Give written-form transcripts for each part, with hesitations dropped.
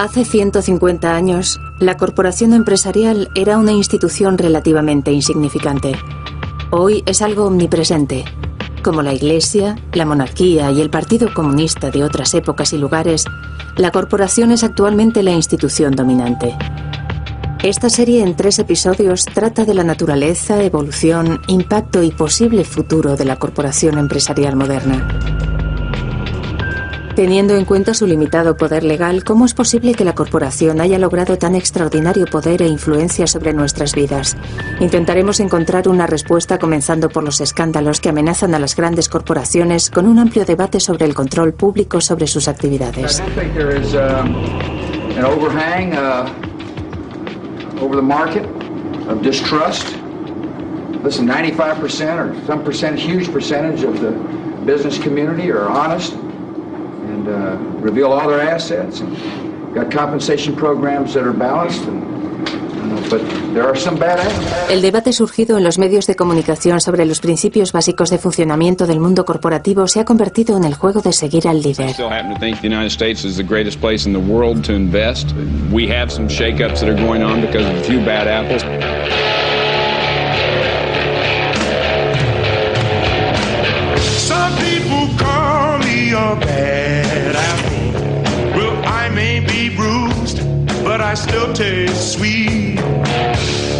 Hace 150 años, la corporación empresarial era una institución relativamente insignificante. Hoy es algo omnipresente. Como la Iglesia, la monarquía y el Partido Comunista de otras épocas y lugares, la corporación es actualmente la institución dominante. Esta serie en 3 episodios trata de la naturaleza, evolución, impacto y posible futuro de la corporación empresarial moderna. Teniendo en cuenta su limitado poder legal, ¿cómo es posible que la corporación haya logrado tan extraordinario poder e influencia sobre nuestras vidas? Intentaremos encontrar una respuesta comenzando por los escándalos que amenazan a las grandes corporaciones con un amplio debate sobre el control público sobre sus actividades. Over the market of distrust. Listen, 95% or some percent, huge percentage of the business community are honest and reveal all their assets and got compensation programs that are balanced. But there are some bad apples. El debate surgido en los medios de comunicación sobre los principios básicos de funcionamiento del mundo corporativo se ha convertido en el juego de seguir al líder. I still happen to think the United States is the greatest place in the world to invest. We have some shakeups that are going on because of a few bad apples. Some people call me a bad apple. Well, I may be bruised, but I still taste sweet.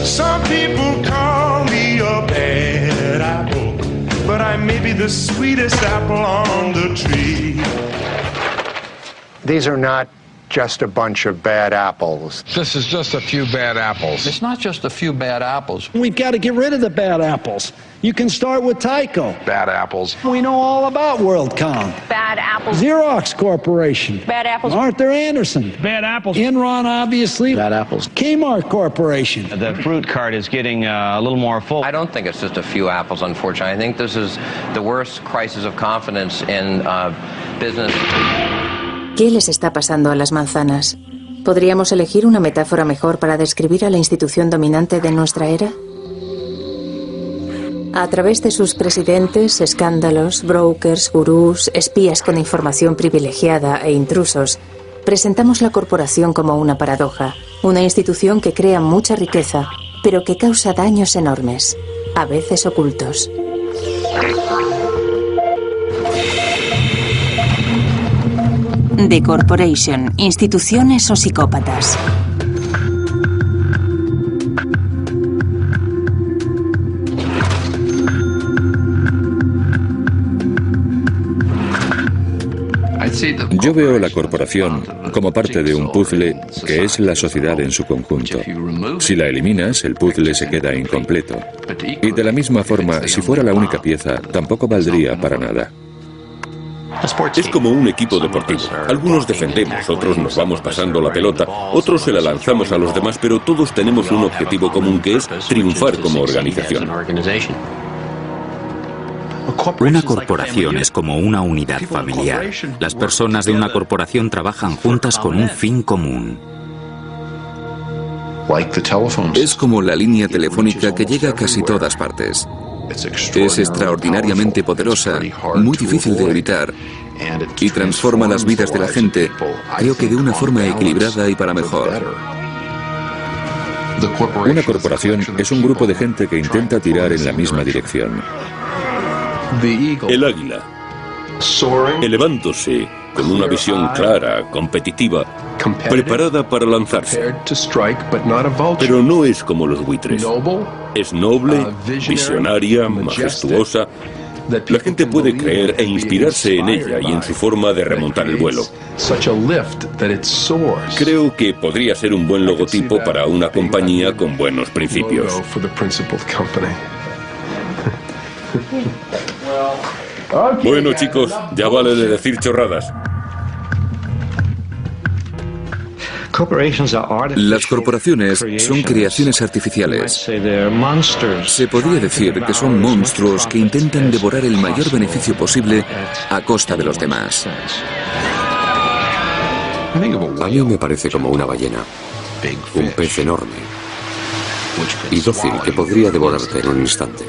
Some people call me a bad apple, but I may be the sweetest apple on the tree. These are not just a bunch of bad apples. This is just a few bad apples. It's not just a few bad apples. We've got to get rid of the bad apples. You can start with Tyco. Bad apples. We know all about WorldCom. Bad apples. Xerox Corporation. Bad apples. Arthur Anderson. Bad apples. Enron, obviously. Bad apples. Kmart Corporation. The fruit cart is getting a little more full. I don't think it's just a few apples, unfortunately. I think this is the worst crisis of confidence in business. ¿Qué les está pasando a las manzanas? ¿Podríamos elegir una metáfora mejor para describir a la institución dominante de nuestra era? A través de sus presidentes, escándalos, brokers, gurús, espías con información privilegiada e intrusos, presentamos la corporación como una paradoja, una institución que crea mucha riqueza, pero que causa daños enormes, a veces ocultos. The Corporation, instituciones o psicópatas. Yo veo la corporación como parte de un puzzle que es la sociedad en su conjunto. Si la eliminas, el puzzle se queda incompleto. Y de la misma forma, si fuera la única pieza, tampoco valdría para nada. Es como un equipo deportivo. Algunos defendemos, otros nos vamos pasando la pelota, otros se la lanzamos a los demás, pero todos tenemos un objetivo común que es triunfar como organización. Una corporación es como una unidad familiar. Las personas de una corporación trabajan juntas con un fin común. Es como la línea telefónica que llega a casi todas partes. Es extraordinariamente poderosa, muy difícil de evitar y transforma las vidas de la gente, creo que de una forma equilibrada y para mejor. Una corporación es un grupo de gente que intenta tirar en la misma dirección. El águila, elevándose con una visión clara, competitiva, preparada para lanzarse. Pero no es como los buitres. Es noble, visionaria, majestuosa. La gente puede creer e inspirarse en ella y en su forma de remontar el vuelo. Creo que podría ser un buen logotipo para una compañía con buenos principios. Bueno, chicos, ya vale de decir chorradas. Las corporaciones son creaciones artificiales. Se podría decir que son monstruos que intentan devorar el mayor beneficio posible a costa de los demás. A mí me parece como una ballena, un pez enorme y dócil que podría devorarte en un instante.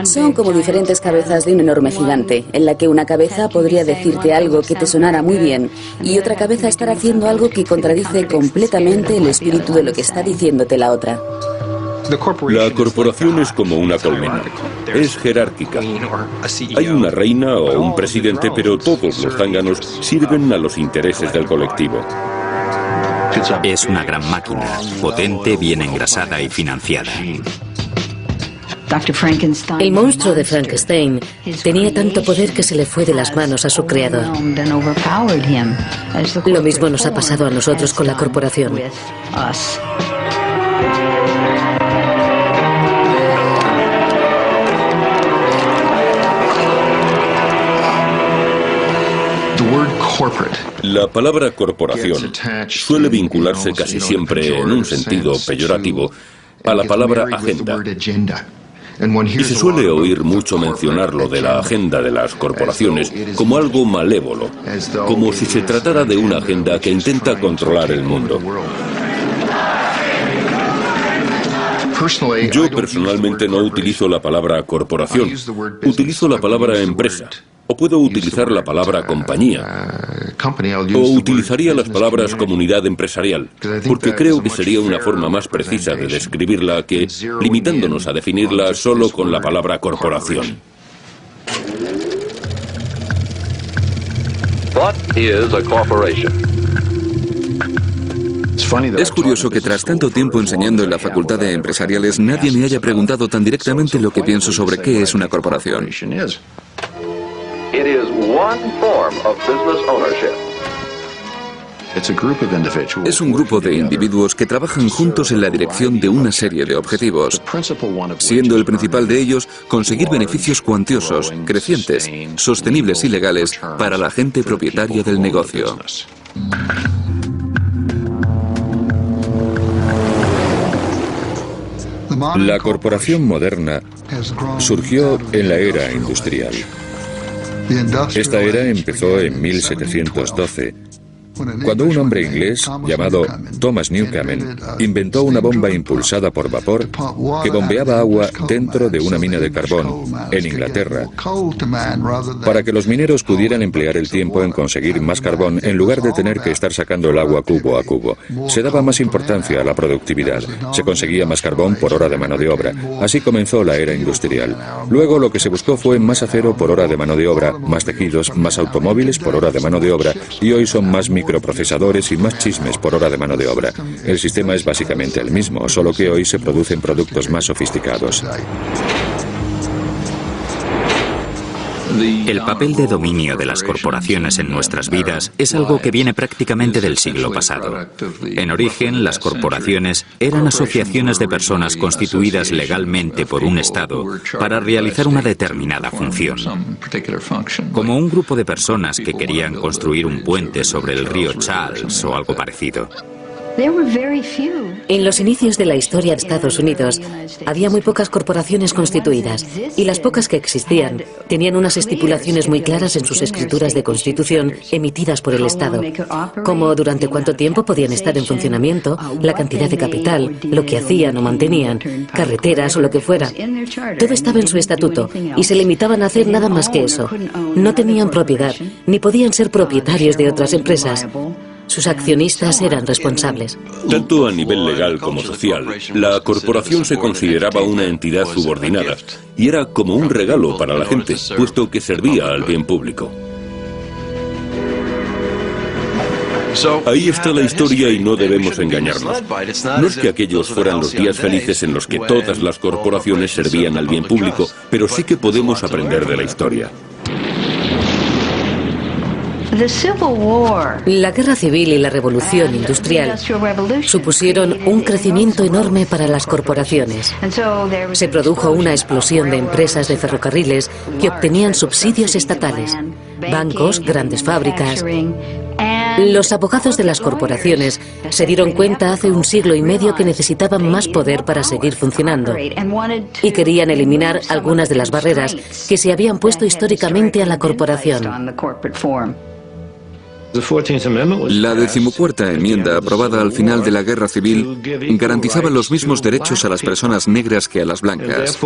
Son como diferentes cabezas de un enorme gigante, en la que una cabeza podría decirte algo que te sonara muy bien y otra cabeza estar haciendo algo que contradice completamente el espíritu de lo que está diciéndote la otra. La corporación es como una colmena. Es jerárquica. Hay una reina o un presidente, pero todos los zánganos sirven a los intereses del colectivo. Es una gran máquina, potente, bien engrasada y financiada. El monstruo de Frankenstein tenía tanto poder que se le fue de las manos a su creador. Lo mismo nos ha pasado a nosotros con la corporación. La palabra corporación suele vincularse casi siempre en un sentido peyorativo a la palabra agenda. Y se suele oír mucho mencionar lo de la agenda de las corporaciones como algo malévolo, como si se tratara de una agenda que intenta controlar el mundo. Yo personalmente no utilizo la palabra corporación, utilizo la palabra empresa. O puedo utilizar la palabra compañía, o utilizaría las palabras comunidad empresarial, porque creo que sería una forma más precisa de describirla que limitándonos a definirla solo con la palabra corporación. What is a corporation? Es curioso que tras tanto tiempo enseñando en la Facultad de Empresariales nadie me haya preguntado tan directamente lo que pienso sobre qué es una corporación. It is one form of business ownership. Es un grupo de individuos que trabajan juntos en la dirección de una serie de objetivos, siendo el principal de ellos conseguir beneficios cuantiosos, crecientes, sostenibles y legales para la gente propietaria del negocio. La corporación moderna surgió en la era industrial. Esta era empezó en 1712, cuando un hombre inglés llamado Thomas Newcomen inventó una bomba impulsada por vapor que bombeaba agua dentro de una mina de carbón en Inglaterra para que los mineros pudieran emplear el tiempo en conseguir más carbón en lugar de tener que estar sacando el agua cubo a cubo. Se daba más importancia a la productividad, se conseguía más carbón por hora de mano de obra. Así comenzó la era industrial. Luego lo que se buscó fue más acero por hora de mano de obra, más tejidos, más automóviles por hora de mano de obra y hoy son más microprocesadores y más chismes por hora de mano de obra. El sistema es básicamente el mismo, solo que hoy se producen productos más sofisticados. El papel de dominio de las corporaciones en nuestras vidas es algo que viene prácticamente del siglo pasado. En origen, las corporaciones eran asociaciones de personas constituidas legalmente por un Estado para realizar una determinada función. Como un grupo de personas que querían construir un puente sobre el río Charles o algo parecido. En los inicios de la historia de Estados Unidos había muy pocas corporaciones constituidas y las pocas que existían tenían unas estipulaciones muy claras en sus escrituras de constitución emitidas por el Estado, como durante cuánto tiempo podían estar en funcionamiento, la cantidad de capital, lo que hacían o mantenían, carreteras o lo que fuera. Todo estaba en su estatuto y se limitaban a hacer nada más que eso. No tenían propiedad, ni podían ser propietarios de otras empresas. Sus accionistas eran responsables. Tanto a nivel legal como social, la corporación se consideraba una entidad subordinada y era como un regalo para la gente, puesto que servía al bien público. Ahí está la historia y no debemos engañarnos. No es que aquellos fueran los días felices en los que todas las corporaciones servían al bien público, pero sí que podemos aprender de la historia. La guerra civil y la revolución industrial supusieron un crecimiento enorme para las corporaciones. Se produjo una explosión de empresas de ferrocarriles que obtenían subsidios estatales, bancos, grandes fábricas. Los abogados de las corporaciones se dieron cuenta hace un siglo y medio que necesitaban más poder para seguir funcionando y querían eliminar algunas de las barreras que se habían puesto históricamente a la corporación. La 14ª enmienda, aprobada al final de la Guerra Civil, garantizaba los mismos derechos a las personas negras que a las blancas.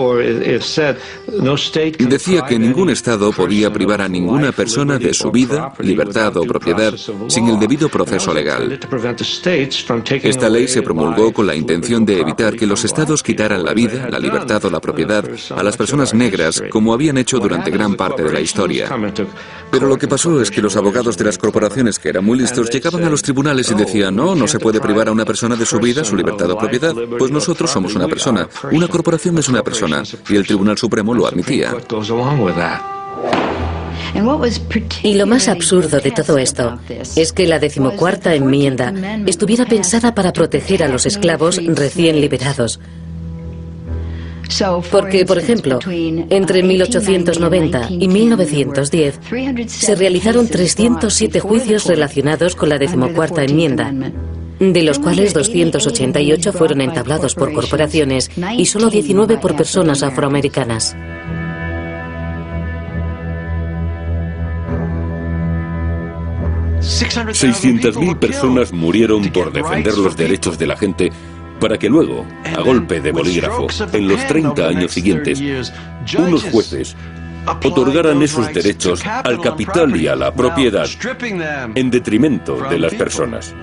Decía que ningún Estado podía privar a ninguna persona de su vida, libertad o propiedad sin el debido proceso legal. Esta ley se promulgó con la intención de evitar que los Estados quitaran la vida, la libertad o la propiedad a las personas negras, como habían hecho durante gran parte de la historia. Pero lo que pasó es que los abogados de las corporaciones, que eran muy listos, llegaban a los tribunales y decían: no se puede privar a una persona de su vida, su libertad o propiedad, pues nosotros somos una persona, una corporación es una persona, y el Tribunal Supremo lo admitía. Y lo más absurdo de todo esto es que la 14ª enmienda estuviera pensada para proteger a los esclavos recién liberados. Porque, por ejemplo, entre 1890 y 1910 se realizaron 307 juicios relacionados con la 14ª enmienda, de los cuales 288 fueron entablados por corporaciones y solo 19 por personas afroamericanas. $600.000 personas murieron por defender los derechos de la gente, para que luego, a golpe de bolígrafo, en los 30 años siguientes, unos jueces otorgaran esos derechos al capital y a la propiedad en detrimento de las personas.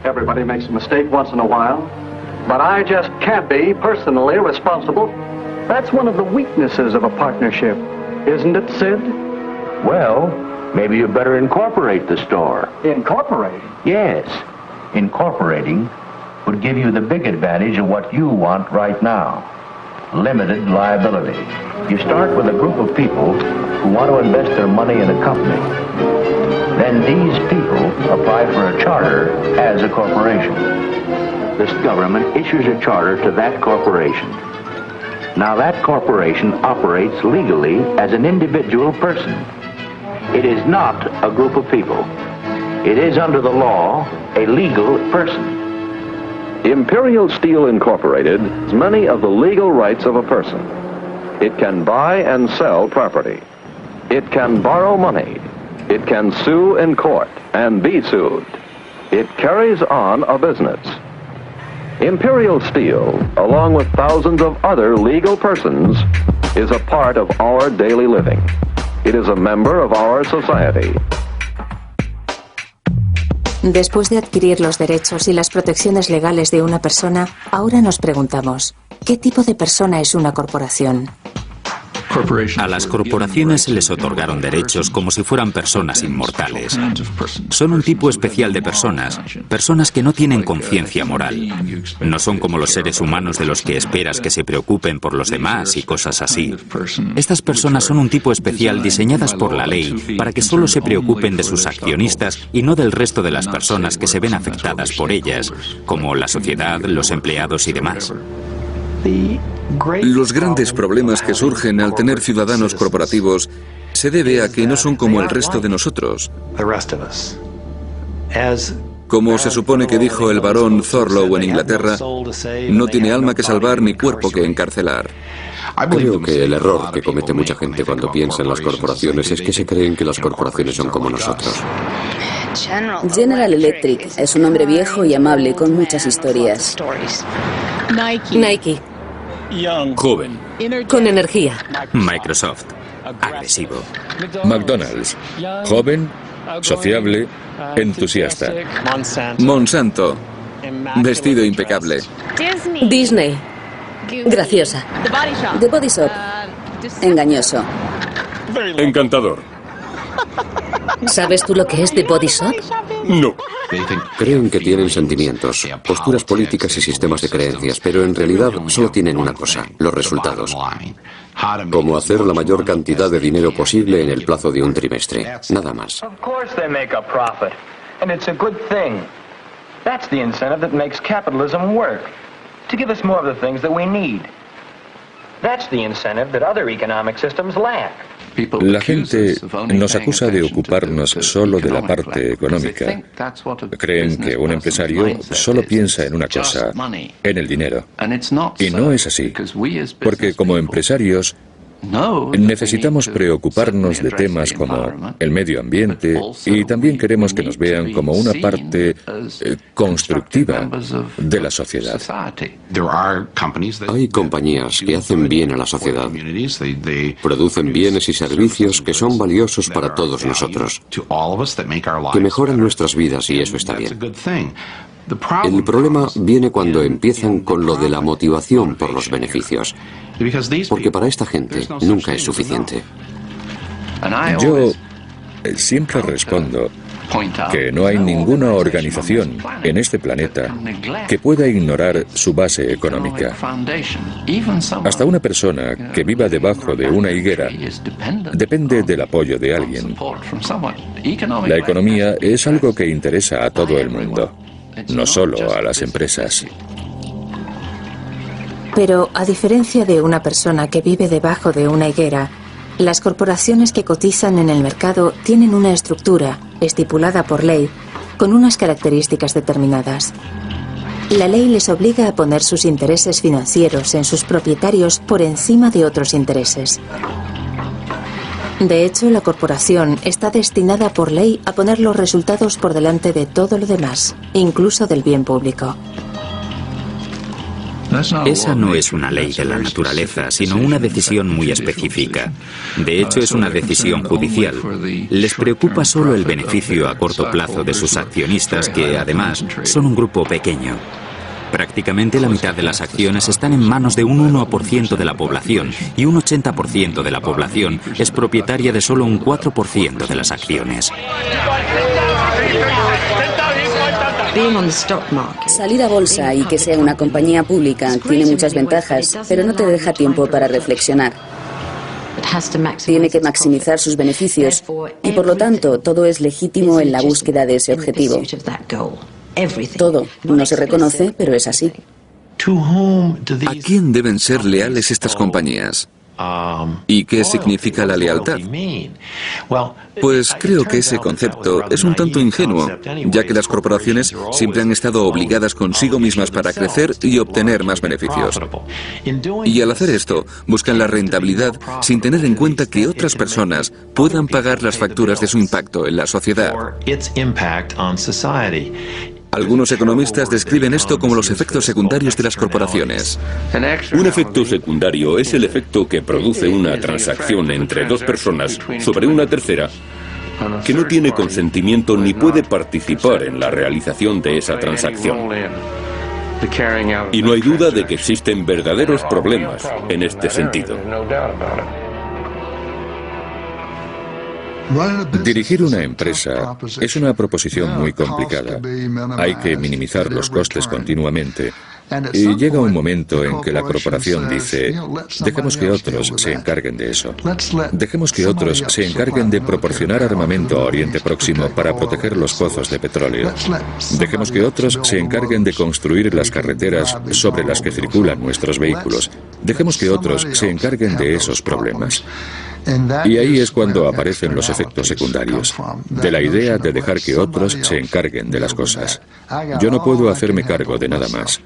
Everybody makes a mistake once in a while, but I just can't be personally responsible. That's one of the weaknesses of a partnership, isn't it, Sid? Well, maybe you better incorporate the store. Incorporate? Yes. Incorporating would give you the big advantage of what you want right now. Limited liability. You start with a group of people who want to invest their money in a company. Then these people apply for a charter as a corporation. This government issues a charter to that corporation. Now that corporation operates legally as an individual person. It is not a group of people. It is under the law a legal person. Imperial Steel Incorporated has many of the legal rights of a person. It can buy and sell property. It can borrow money. It can sue in court and be sued. It carries on a business. Imperial Steel, along with thousands of other legal persons, is a part of our daily living. It is a member of our society. Después de adquirir los derechos y las protecciones legales de una persona, ahora nos preguntamos, ¿qué tipo de persona es una corporación? A las corporaciones se les otorgaron derechos como si fueran personas inmortales. Son un tipo especial de personas, personas que no tienen conciencia moral. No son como los seres humanos de los que esperas que se preocupen por los demás y cosas así. Estas personas son un tipo especial diseñadas por la ley para que solo se preocupen de sus accionistas y no del resto de las personas que se ven afectadas por ellas, como la sociedad, los empleados y demás. Los grandes problemas que surgen al tener ciudadanos corporativos se debe a que no son como el resto de nosotros. Como se supone que dijo el barón Thurlow en Inglaterra, no tiene alma que salvar ni cuerpo que encarcelar. Creo que el error que comete mucha gente cuando piensa en las corporaciones es que se creen que las corporaciones son como nosotros. General Electric es un hombre viejo y amable con muchas historias. Nike. Joven. Con energía. Microsoft. Agresivo. McDonald's. Joven, sociable, entusiasta. Monsanto. Vestido impecable. Disney. Graciosa. The Body Shop. Engañoso. Encantador. ¿Sabes tú lo que es The Body Shop? No. Creen que tienen sentimientos, posturas políticas y sistemas de creencias, pero en realidad solo tienen una cosa, los resultados. Como hacer la mayor cantidad de dinero posible en el plazo de un trimestre, nada más. Of course they make a profit, and it's a good thing. That's the incentive that makes capitalism work, to give us more of the things that we need. La gente nos acusa de ocuparnos solo de la parte económica. Creen que un empresario solo piensa en una cosa, en el dinero. Y no es así, porque como empresarios necesitamos preocuparnos de temas como el medio ambiente y también queremos que nos vean como una parte constructiva de la sociedad. Hay compañías que hacen bien a la sociedad, producen bienes y servicios que son valiosos para todos nosotros, que mejoran nuestras vidas y eso está bien. El problema viene cuando empiezan con lo de la motivación por los beneficios, porque para esta gente nunca es suficiente. Yo siempre respondo que no hay ninguna organización en este planeta que pueda ignorar su base económica. Hasta una persona que viva debajo de una higuera depende del apoyo de alguien. La economía es algo que interesa a todo el mundo, no solo a las empresas. Pero, a diferencia de una persona que vive debajo de una higuera, las corporaciones que cotizan en el mercado tienen una estructura, estipulada por ley, con unas características determinadas. La ley les obliga a poner sus intereses financieros en sus propietarios por encima de otros intereses. De hecho, la corporación está destinada por ley a poner los resultados por delante de todo lo demás, incluso del bien público. Esa no es una ley de la naturaleza, sino una decisión muy específica. De hecho, es una decisión judicial. Les preocupa solo el beneficio a corto plazo de sus accionistas, que además son un grupo pequeño. Prácticamente la mitad de las acciones están en manos de un 1% de la población y un 80% de la población es propietaria de solo un 4% de las acciones. Salir a bolsa y que sea una compañía pública tiene muchas ventajas, pero no te deja tiempo para reflexionar. Tiene que maximizar sus beneficios y, por lo tanto, todo es legítimo en la búsqueda de ese objetivo. Todo no se reconoce, pero es así. ¿A quién deben ser leales estas compañías? ¿Y qué significa la lealtad? Pues creo que ese concepto es un tanto ingenuo, ya que las corporaciones siempre han estado obligadas consigo mismas para crecer y obtener más beneficios. Y al hacer esto, buscan la rentabilidad sin tener en cuenta que otras personas puedan pagar las facturas de su impacto en la sociedad. Algunos economistas describen esto como los efectos secundarios de las corporaciones. Un efecto secundario es el efecto que produce una transacción entre dos personas sobre una tercera que no tiene consentimiento ni puede participar en la realización de esa transacción. Y no hay duda de que existen verdaderos problemas en este sentido. Dirigir una empresa es una proposición muy complicada. Hay que minimizar los costes continuamente. Y llega un momento en que la corporación dice, dejemos que otros se encarguen de eso. Dejemos que otros se encarguen de proporcionar armamento a Oriente Próximo para proteger los pozos de petróleo. Dejemos que otros se encarguen de construir las carreteras sobre las que circulan nuestros vehículos. Dejemos que otros se encarguen de esos problemas. Y ahí es cuando aparecen los efectos secundarios, de la idea de dejar que otros se encarguen de las cosas. Yo no puedo hacerme cargo de nada más.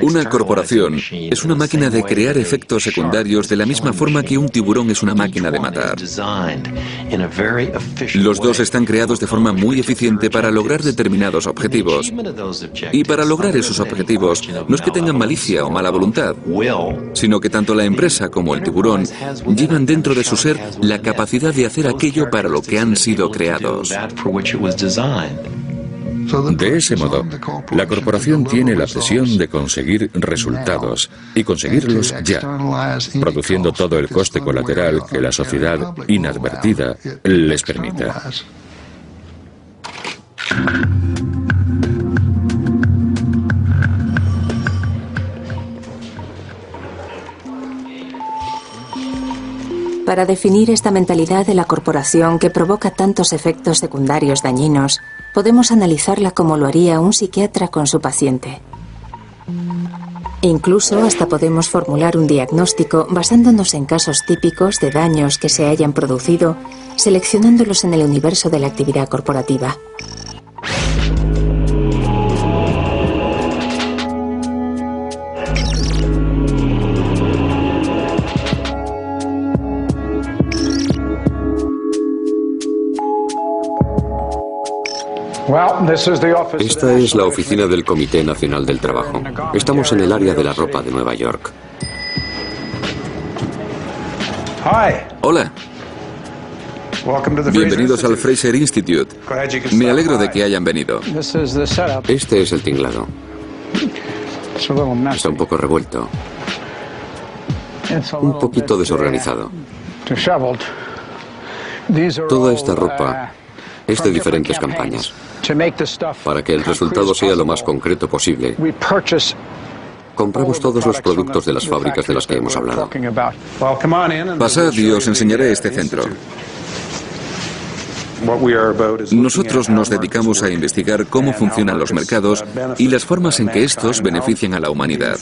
Una corporación es una máquina de crear efectos secundarios de la misma forma que un tiburón es una máquina de matar. Los dos están creados de forma muy eficiente para lograr determinados objetivos. Y para lograr esos objetivos no es que tengan malicia o mala voluntad, sino que tanto la empresa como el tiburón llevan dentro de su ser la capacidad de hacer aquello para lo que han sido creados. De ese modo, la corporación tiene la presión de conseguir resultados y conseguirlos ya, produciendo todo el coste colateral que la sociedad inadvertida les permita. Para definir esta mentalidad de la corporación que provoca tantos efectos secundarios dañinos, podemos analizarla como lo haría un psiquiatra con su paciente. Incluso hasta podemos formular un diagnóstico basándonos en casos típicos de daños que se hayan producido, seleccionándolos en el universo de la actividad corporativa. Esta es la oficina del Comité Nacional del Trabajo. Estamos en el área de la ropa de Nueva York. Hola. Bienvenidos al Fraser Institute. Me alegro de que hayan venido. Este es el tinglado. Está un poco revuelto. Un poquito desorganizado. Toda esta ropa es de diferentes campañas. Para que el resultado sea lo más concreto posible, compramos todos los productos de las fábricas de las que hemos hablado. Pasad y os enseñaré este centro. Nosotros nos dedicamos a investigar cómo funcionan los mercados y las formas en que estos benefician a la humanidad.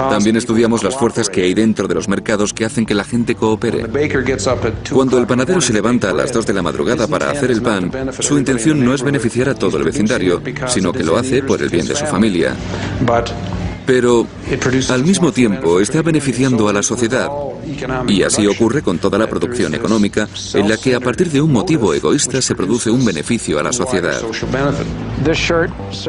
También estudiamos las fuerzas que hay dentro de los mercados que hacen que la gente coopere. Cuando el panadero se levanta a las 2 de la madrugada para hacer el pan, su intención no es beneficiar a todo el vecindario, sino que lo hace por el bien de su familia. Pero, al mismo tiempo, está beneficiando a la sociedad. Y así ocurre con toda la producción económica, en la que a partir de un motivo egoísta se produce un beneficio a la sociedad.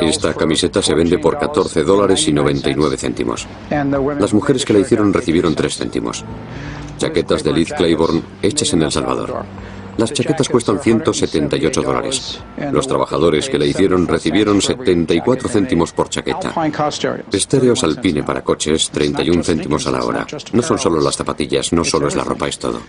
Esta camiseta se vende por $14.99. Las mujeres que la hicieron recibieron 3 céntimos. Chaquetas de Liz Claiborne hechas en El Salvador. Las chaquetas cuestan $178. Los trabajadores que la hicieron recibieron 74 céntimos por chaqueta. Estéreos Alpine para coches, 31 céntimos a la hora. No son solo las zapatillas, no solo es la ropa, es todo.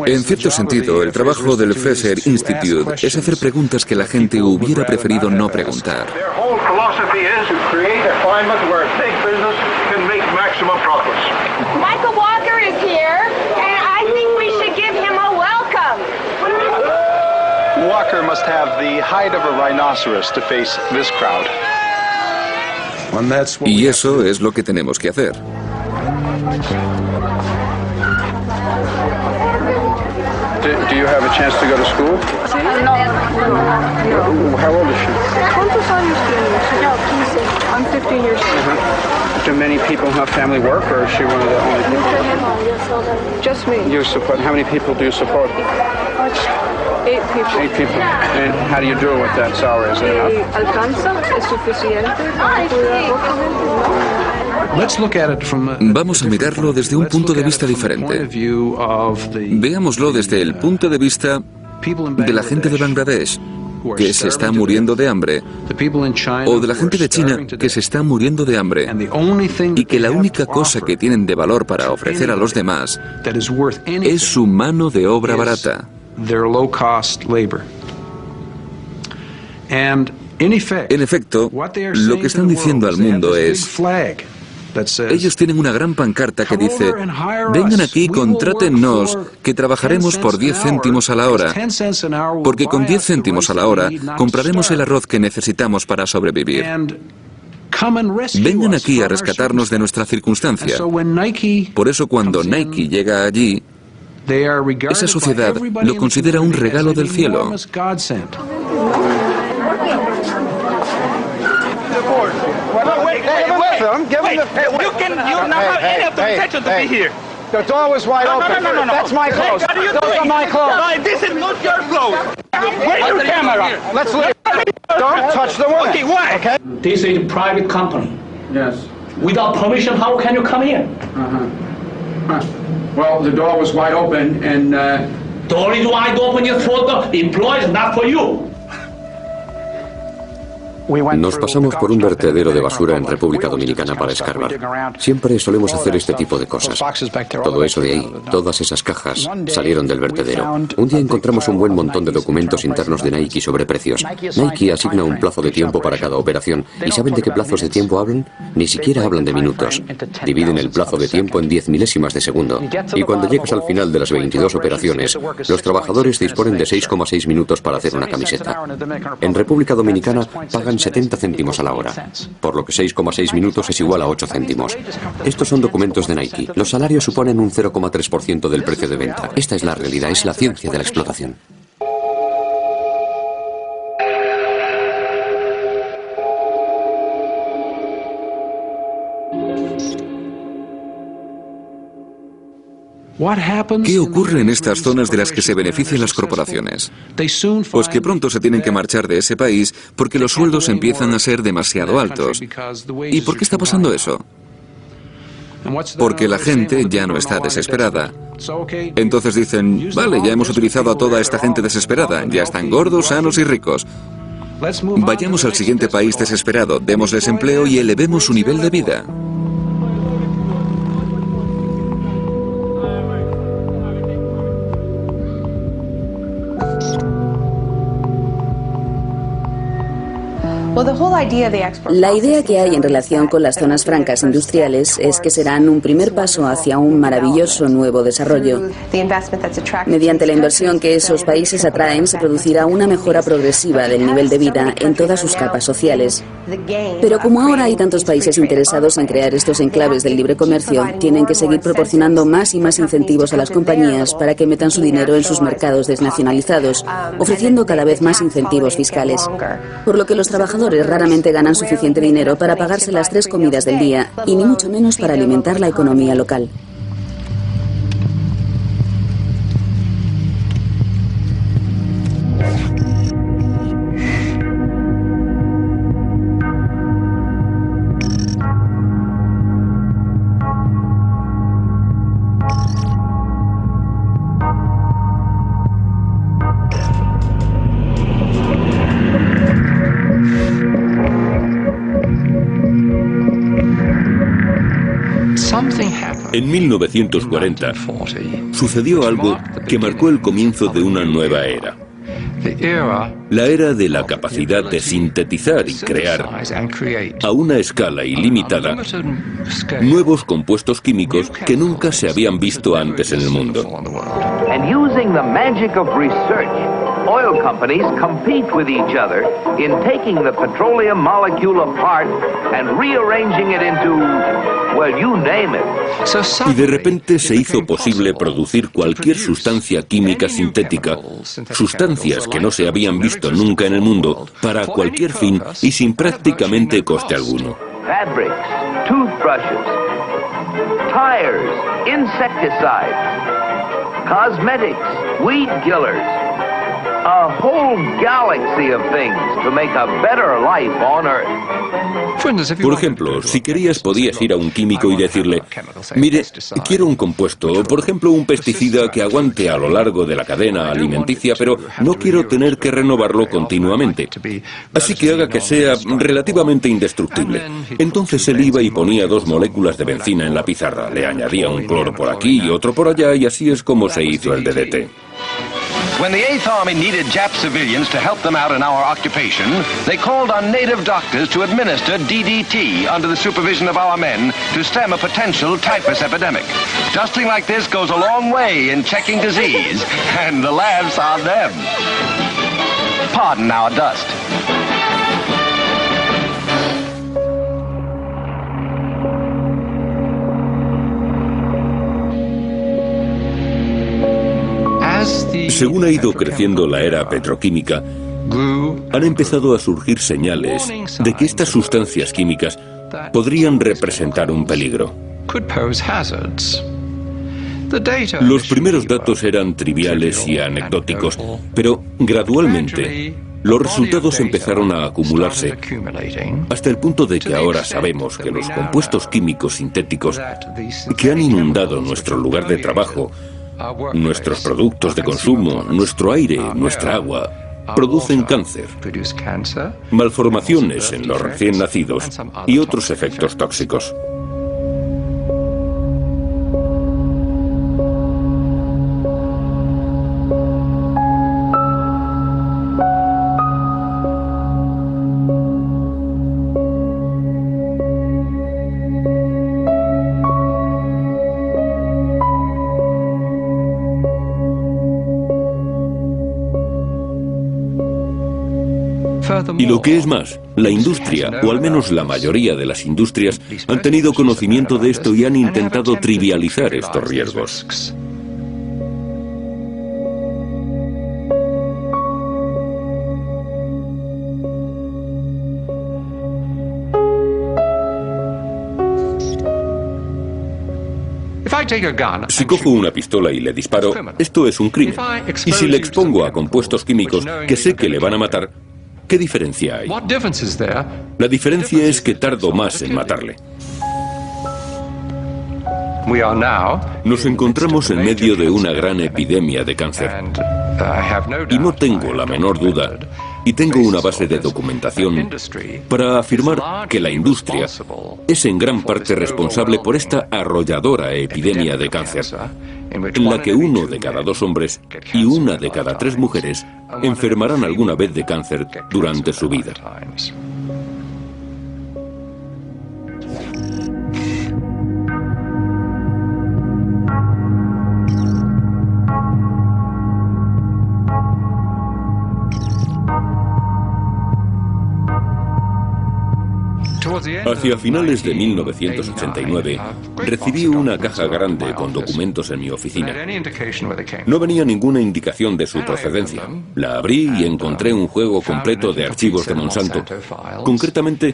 En cierto sentido, el trabajo del Fraser Institute es hacer preguntas que la gente hubiera preferido no preguntar. Michael Walker is here, and I think we should give him a welcome. Walker must have the hide of a rhinoceros to face this crowd. Y eso es lo que tenemos que hacer. Do you have a chance to go to school? No. How old is she? ¿Cuántos años tienes? No, 15. I'm 15 years old. Do many people in her family work, or is she one of the only people? Just me. You support? How many people do you support? 8 people. 8 people. And how do you do it with that salary? Is it enough? ¿Alcanza? ¿Es suficiente para cuidar poca gente? Vamos a mirarlo desde un punto de vista diferente. Veámoslo desde el punto de vista de la gente de Bangladesh, que se está muriendo de hambre, o de la gente de China, que se está muriendo de hambre, y que la única cosa que tienen de valor para ofrecer a los demás es su mano de obra barata. En efecto, lo que están diciendo al mundo es: ellos tienen una gran pancarta que dice: vengan aquí, contrátennos, que trabajaremos por 10 céntimos a la hora, porque con 10 céntimos a la hora compraremos el arroz que necesitamos para sobrevivir. Vengan aquí a rescatarnos de nuestra circunstancia. Por eso cuando Nike llega allí, esa sociedad lo considera un regalo del cielo. You not have any of the protection to be here. The door was wide open. No. That's my clothes. Those are my clothes. No, this is not your clothes. Where's your camera? Let's leave. Don't touch the woman. Okay, why? Okay. This is a private company. Yes. Without permission, how can you come in? Well, the door was wide open, and door is wide open for the employees, not for you. Nos pasamos por un vertedero de basura en República Dominicana para escarbar. Siempre solemos hacer este tipo de cosas. Todo eso de ahí, todas esas cajas, salieron del vertedero. Un día encontramos un buen montón de documentos internos de Nike sobre precios. Nike asigna un plazo de tiempo para cada operación. ¿Y saben de qué plazos de tiempo hablan? Ni siquiera hablan de minutos. Dividen el plazo de tiempo en 10 milésimas de segundo. Y cuando llegas al final de las 22 operaciones, los trabajadores disponen de 6,6 minutos para hacer una camiseta. En República Dominicana pagan pagan 70 céntimos a la hora, por lo que 6,6 minutos es igual a 8 céntimos. Estos son documentos de Nike. Los salarios suponen un 0,3% del precio de venta. Esta es la realidad, es la ciencia de la explotación. ¿Qué ocurre en estas zonas de las que se benefician las corporaciones? Pues que pronto se tienen que marchar de ese país porque los sueldos empiezan a ser demasiado altos. ¿Y por qué está pasando eso? Porque la gente ya no está desesperada. Entonces dicen, vale, ya hemos utilizado a toda esta gente desesperada, ya están gordos, sanos y ricos. Vayamos al siguiente país desesperado, démosles empleo y elevemos su nivel de vida. La idea que hay en relación con las zonas francas industriales es que serán un primer paso hacia un maravilloso nuevo desarrollo. Mediante la inversión que esos países atraen, se producirá una mejora progresiva del nivel de vida en todas sus capas sociales. Pero como ahora hay tantos países interesados en crear estos enclaves del libre comercio, tienen que seguir proporcionando más y más incentivos a las compañías para que metan su dinero en sus mercados desnacionalizados, ofreciendo cada vez más incentivos fiscales. Por lo que los trabajadores raramente ganan suficiente dinero para pagarse las 3 comidas del día y ni mucho menos para alimentar la economía local. En 1940 sucedió algo que marcó el comienzo de una nueva era. La era de la capacidad de sintetizar y crear a una escala ilimitada nuevos compuestos químicos que nunca se habían visto antes en el mundo. Oil companies compete with each other in taking the petroleum molecule apart and rearranging it into, well, you name it. Y de repente se hizo posible producir cualquier sustancia química sintética, sustancias que no se habían visto nunca en el mundo, para cualquier fin y sin prácticamente coste alguno. Fabrics, toothbrushes, tires, insecticides, cosmetics, weed killers. A whole galaxy of things to make a better life on Earth. Por ejemplo, si querías podías ir a un químico y decirle, mire, quiero un compuesto, por ejemplo un pesticida que aguante a lo largo de la cadena alimenticia, pero no quiero tener que renovarlo continuamente. Así que haga que sea relativamente indestructible. Entonces él iba y ponía 2 moléculas de benzina en la pizarra, le añadía un cloro por aquí y otro por allá y así es como se hizo el DDT. When the 8th Army needed Jap civilians to help them out in our occupation, they called on native doctors to administer DDT under the supervision of our men to stem a potential typhus epidemic. Dusting like this goes a long way in checking disease, and the laughs on them. Pardon our dust. Según ha ido creciendo la era petroquímica, han empezado a surgir señales de que estas sustancias químicas podrían representar un peligro. Los primeros datos eran triviales y anecdóticos, pero gradualmente los resultados empezaron a acumularse hasta el punto de que ahora sabemos que los compuestos químicos sintéticos que han inundado nuestro lugar de trabajo, nuestros productos de consumo, nuestro aire, nuestra agua, producen cáncer, malformaciones en los recién nacidos y otros efectos tóxicos. Y lo que es más, La industria, o al menos la mayoría de las industrias, han tenido conocimiento de esto y han intentado trivializar estos riesgos. Si cojo una pistola y le disparo, esto es un crimen. Y si le expongo a compuestos químicos que sé que le van a matar, ¿qué diferencia hay? La diferencia es que tardo más en matarle. Nos encontramos en medio de una gran epidemia de cáncer. Y no tengo la menor duda, y tengo una base de documentación para afirmar que la industria es en gran parte responsable por esta arrolladora epidemia de cáncer, en la que 1 de cada 2 hombres y 1 de cada 3 mujeres enfermarán alguna vez de cáncer durante su vida. Hacia finales de 1989, recibí una caja grande con documentos en mi oficina. No venía ninguna indicación de su procedencia. La abrí y encontré un juego completo de archivos de Monsanto, concretamente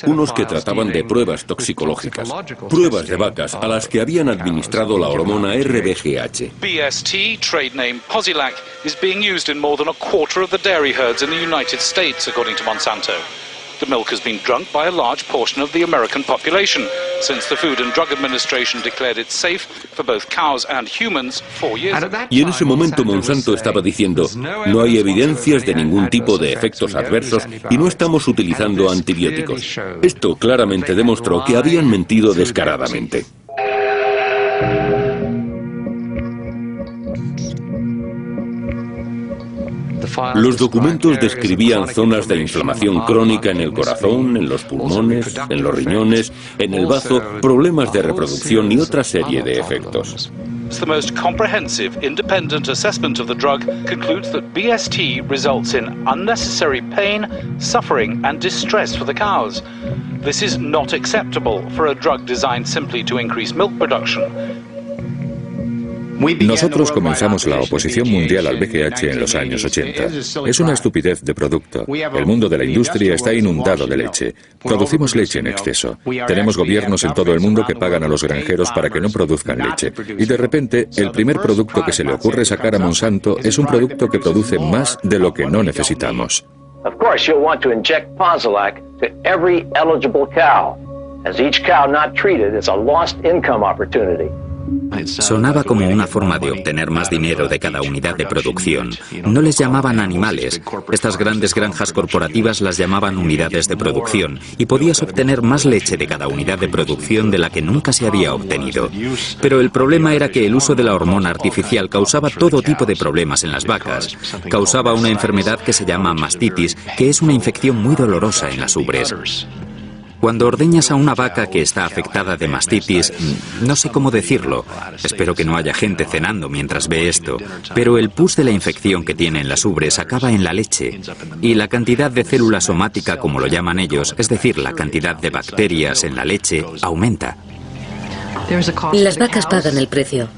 unos que trataban de pruebas toxicológicas, pruebas de vacas a las que habían administrado la hormona RBGH. BST, trade name Posilac, is being used in more than a quarter of the dairy herds in the United States, according to Monsanto. The milk has been drunk by a large portion of the American population since the Food and Drug Administration declared it safe for both cows and humans 4 years ago. Y en ese momento Monsanto estaba diciendo, no hay evidencias de ningún tipo de efectos adversos y no estamos utilizando antibióticos. Esto claramente demostró que habían mentido descaradamente. Los documentos describían zonas de inflamación crónica en el corazón, en los pulmones, en los riñones, en el bazo, problemas de reproducción y otra serie de efectos. The most comprehensive independent assessment of the drug concludes that BST results in unnecessary pain, suffering and distress for the cows. This is not acceptable for a drug designed simply to increase milk production. Nosotros comenzamos la oposición mundial al BGH en los años 80. Es una estupidez de producto. El mundo de la industria está inundado de leche. Producimos leche en exceso. Tenemos gobiernos en todo el mundo que pagan a los granjeros para que no produzcan leche. Y de repente, el primer producto que se le ocurre sacar a Monsanto es un producto que produce más de lo que no necesitamos. Of course, you'll want to inject Posilac to every eligible cow, as each cow not treated is a lost income opportunity. Sonaba como una forma de obtener más dinero de cada unidad de producción. No les llamaban animales. Estas grandes granjas corporativas las llamaban unidades de producción y podías obtener más leche de cada unidad de producción de la que nunca se había obtenido. Pero el problema era que el uso de la hormona artificial causaba todo tipo de problemas en las vacas. Causaba una enfermedad que se llama mastitis, que es una infección muy dolorosa en las ubres. Cuando ordeñas a una vaca que está afectada de mastitis, no sé cómo decirlo, espero que no haya gente cenando mientras ve esto, pero el pus de la infección que tiene en las ubres acaba en la leche, y la cantidad de célula somática, como lo llaman ellos, es decir, la cantidad de bacterias en la leche, aumenta. Las vacas pagan el precio.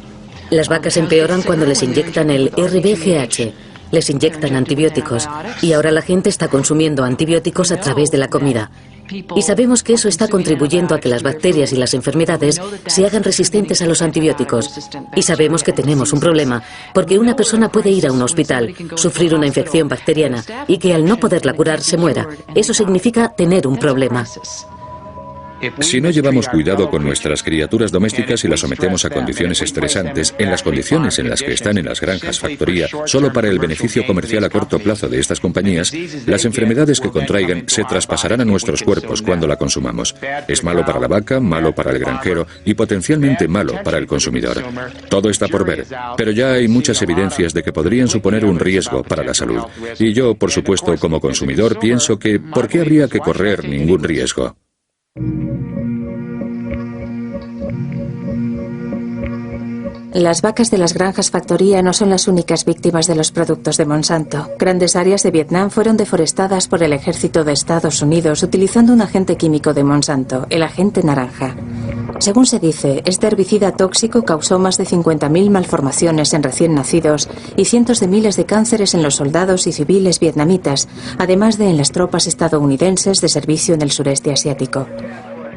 Las vacas empeoran cuando les inyectan el RBGH. Les inyectan antibióticos y ahora la gente está consumiendo antibióticos a través de la comida. Y sabemos que eso está contribuyendo a que las bacterias y las enfermedades se hagan resistentes a los antibióticos. Y sabemos que tenemos un problema, porque una persona puede ir a un hospital, sufrir una infección bacteriana y que al no poderla curar se muera. Eso significa tener un problema. Si no llevamos cuidado con nuestras criaturas domésticas y las sometemos a condiciones estresantes, en las condiciones en las que están en las granjas factoría, solo para el beneficio comercial a corto plazo de estas compañías, las enfermedades que contraigan se traspasarán a nuestros cuerpos cuando la consumamos. Es malo para la vaca, malo para el granjero y potencialmente malo para el consumidor. Todo está por ver, pero ya hay muchas evidencias de que podrían suponer un riesgo para la salud. Y yo, por supuesto, como consumidor, pienso que ¿por qué habría que correr ningún riesgo? Las vacas de las granjas factoría no son las únicas víctimas de los productos de Monsanto. Grandes áreas de Vietnam fueron deforestadas por el ejército de Estados Unidos utilizando un agente químico de Monsanto, el agente naranja. Según se dice, este herbicida tóxico causó más de 50.000 malformaciones en recién nacidos y cientos de miles de cánceres en los soldados y civiles vietnamitas, además de en las tropas estadounidenses de servicio en el sureste asiático.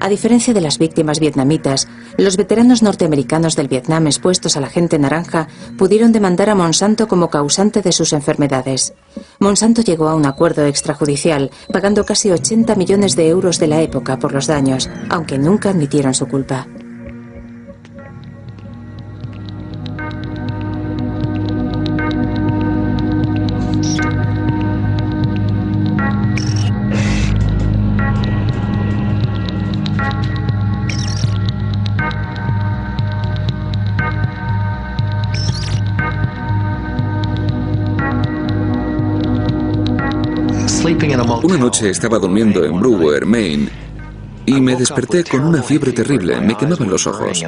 A diferencia de las víctimas vietnamitas, los veteranos norteamericanos del Vietnam expuestos al agente naranja pudieron demandar a Monsanto como causante de sus enfermedades. Monsanto llegó a un acuerdo extrajudicial, pagando casi 80 millones de euros de la época por los daños, aunque nunca admitieron su culpa. Una noche estaba durmiendo en Brewer, Maine, y me desperté con una fiebre terrible, me quemaban los ojos.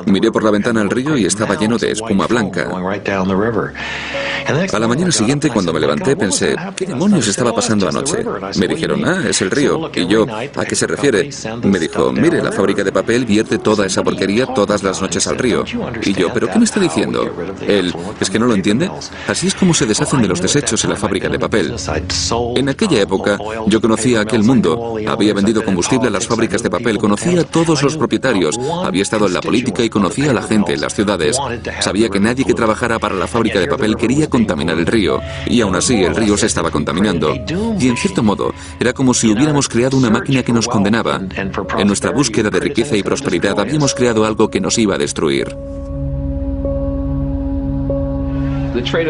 Miré por la ventana al río y estaba lleno de espuma blanca. A la mañana siguiente, cuando me levanté, pensé, ¿qué demonios estaba pasando anoche? Me dijeron, es el río. Y yo, ¿a qué se refiere? Me dijo, mire, la fábrica de papel vierte toda esa porquería todas las noches al río. Y yo, ¿pero qué me está diciendo? Él, ¿es que no lo entiende? Así es como se deshacen de los desechos en la fábrica de papel. En aquella época, yo conocía aquel mundo. Había vendido combustible a las fábricas de papel, conocía a todos los propietarios, había estado en la política y conocía a la gente en las ciudades. Sabía que nadie que trabajara para la fábrica de papel quería contaminar el río, y aún así el río se estaba contaminando. Y en cierto modo, era como si hubiéramos creado una máquina que nos condenaba. En nuestra búsqueda de riqueza y prosperidad habíamos creado algo que nos iba a destruir.